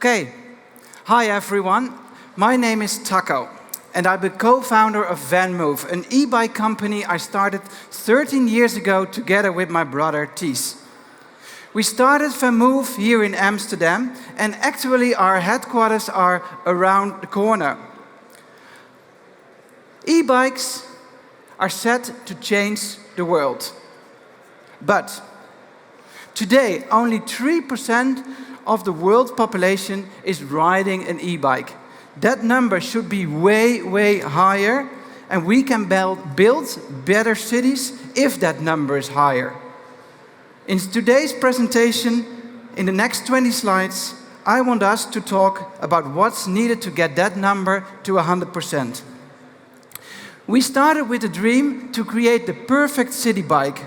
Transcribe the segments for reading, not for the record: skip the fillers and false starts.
Okay, hi everyone. My name is Taco, and I'm the co-founder of VanMoof, an e-bike company I started 13 years ago together with my brother Thies. We started VanMoof here in Amsterdam, and actually our headquarters are around the corner. E-bikes are set to change the world. But today, only 3% of the world population is riding an e-bike. That number should be way, way higher, and we can build better cities if that number is higher. In today's presentation, in the next 20 slides, I want us to talk about what's needed to get that number to 100%. We started with a dream to create the perfect city bike.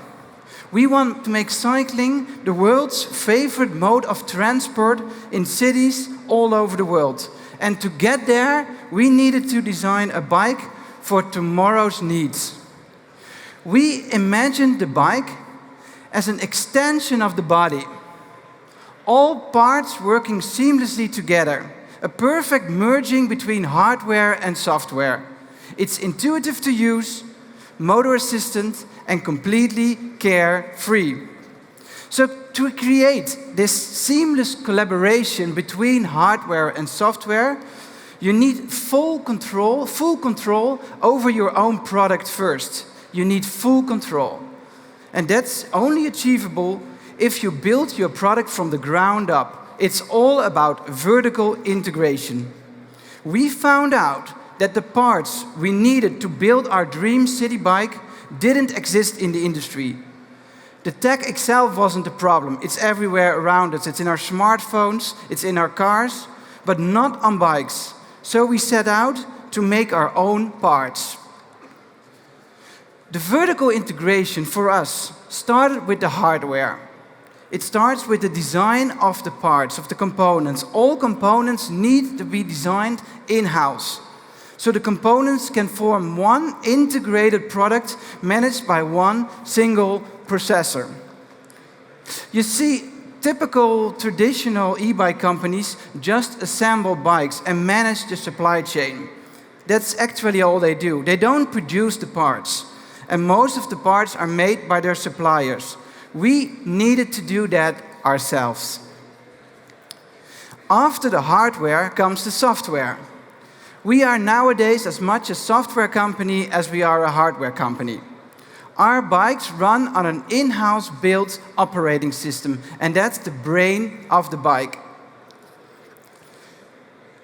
We want to make cycling the world's favorite mode of transport in cities all over the world. And to get there, we needed to design a bike for tomorrow's needs. We imagined the bike as an extension of the body. All parts working seamlessly together. A perfect merging between hardware and software. It's intuitive to use, motor assistant, and completely care-free. So to create this seamless collaboration between hardware and software, you need full control over your own product first. You need full control. And that's only achievable if you build your product from the ground up. It's all about vertical integration. We found out that the parts we needed to build our dream city bike didn't exist in the industry. The tech itself wasn't the problem. It's everywhere around us. It's in our smartphones, it's in our cars, but not on bikes. So we set out to make our own parts. The vertical integration for us started with the hardware. It starts with the design of the parts, of the components. All components need to be designed in-house. So the components can form one integrated product managed by one single processor. You see, typical traditional e-bike companies just assemble bikes and manage the supply chain. That's actually all they do. They don't produce the parts. And most of the parts are made by their suppliers. We needed to do that ourselves. After the hardware comes the software. We are nowadays as much a software company as we are a hardware company. Our bikes run on an in-house built operating system, and that's the brain of the bike.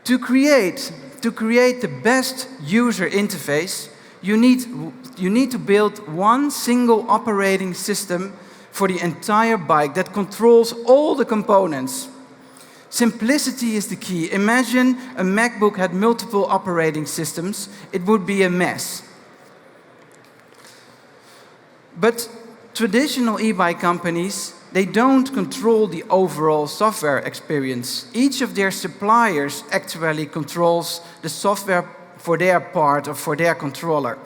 To create the best user interface, you need to build one single operating system for the entire bike that controls all the components. Simplicity is the key. Imagine a MacBook had multiple operating systems. It would be a mess. But traditional e-bike companies, they don't control the overall software experience. Each of their suppliers actually controls the software for their part or for their controller.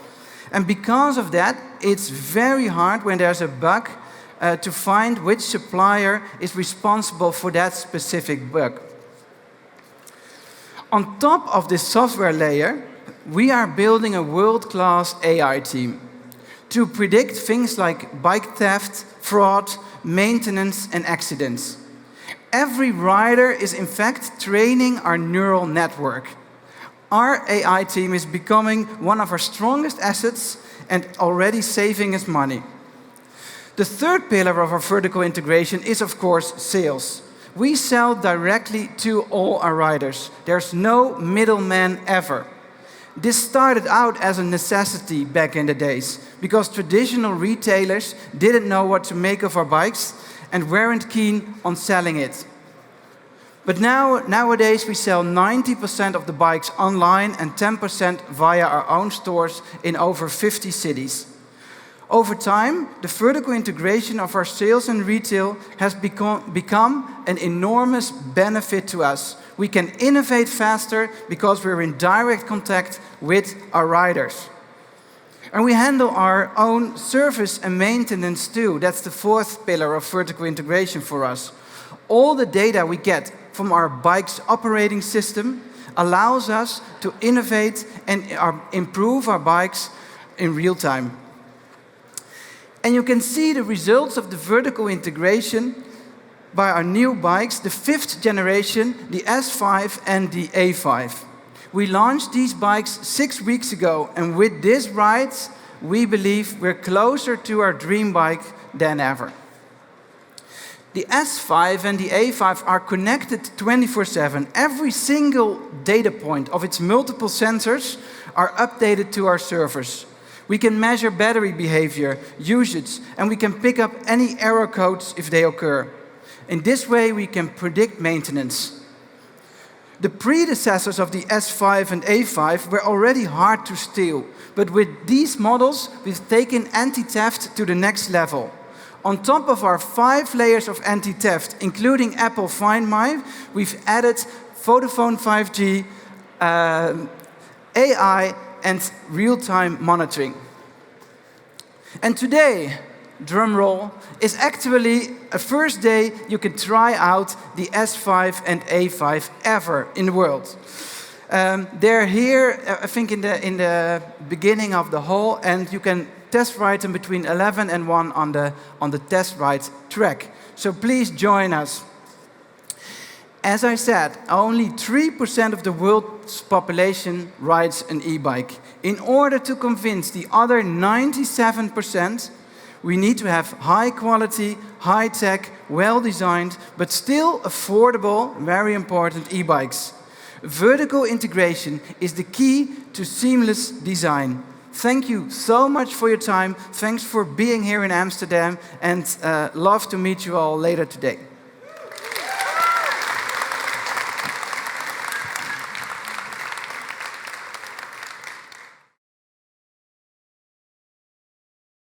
And because of that, it's very hard when there's a bug to find which supplier is responsible for that specific bug. On top of this software layer, we are building a world-class AI team to predict things like bike theft, fraud, maintenance, and accidents. Every rider is in fact training our neural network. Our AI team is becoming one of our strongest assets and already saving us money. The third pillar of our vertical integration is, of course, sales. We sell directly to all our riders. There's no middleman ever. This started out as a necessity back in the days, because traditional retailers didn't know what to make of our bikes and weren't keen on selling it. But nowadays we sell 90% of the bikes online and 10% via our own stores in over 50 cities. Over time, the vertical integration of our sales and retail has become an enormous benefit to us. We can innovate faster because we're in direct contact with our riders. And we handle our own service and maintenance too. That's the fourth pillar of vertical integration for us. All the data we get from our bike's operating system allows us to innovate and improve our bikes in real time. And you can see the results of the vertical integration by our new bikes, the 5th generation, the S5 and the A5. We launched these bikes 6 weeks ago, and with this ride, we believe we're closer to our dream bike than ever. The S5 and the A5 are connected 24/7. Every single data point of its multiple sensors are updated to our servers. We can measure battery behavior, usage, and we can pick up any error codes if they occur. In this way, we can predict maintenance. The predecessors of the S5 and A5 were already hard to steal, but with these models, we've taken anti-theft to the next level. On top of our 5 layers of anti-theft, including Apple Find My, we've added Vodafone 5G, AI, and real-time monitoring. And today, drum roll, is actually a first day you can try out the S5 and A5 ever in the world. They're here, I think, in the beginning of the hall, and you can test ride them between 11 and 1 on the test ride track. So please join us. As I said, only 3% of the world's population rides an e-bike. In order to convince the other 97%, we need to have high quality, high tech, well designed, but still affordable, very important e-bikes. Vertical integration is the key to seamless design. Thank you so much for your time. Thanks for being here in Amsterdam, and love to meet you all later today.